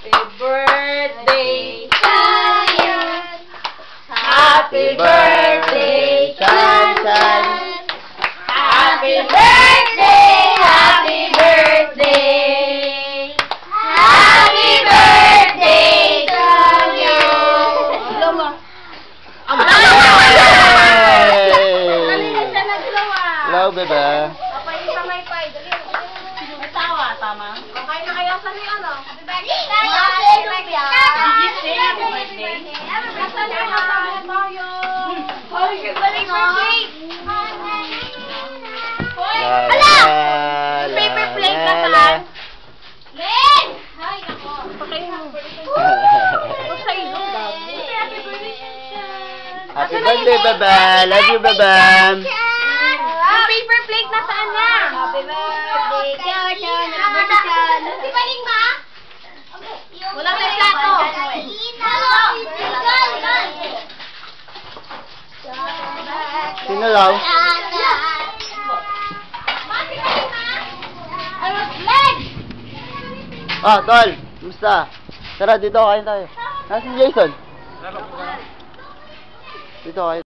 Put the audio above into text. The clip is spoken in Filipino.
Happy birthday to you. Happy birthday, Chan Chan. Happy birthday, happy birthday. Happy birthday to you. Hello, bebe. Tama. Okay na kayo sa niyo, ano? Happy birthday! Happy birthday! Happy birthday! Nasaan na tayo? Hoy, balik birthday! Hala! Paper plate na saan? Len! Ay, nako. Pakay mo. Huwag sa ilo, bago. Happy birthday, Shanshan! Happy birthday, bebe. Love you, bebe. Yung paper plate na saan na? Happy birthday, Shanshan! Happy birthday, Si Baling Ma? Wala na plato. Sino raw? Ah, tol. Kumusta? Tara, dito kain tayo. Nasaan si Jason? Dito kain.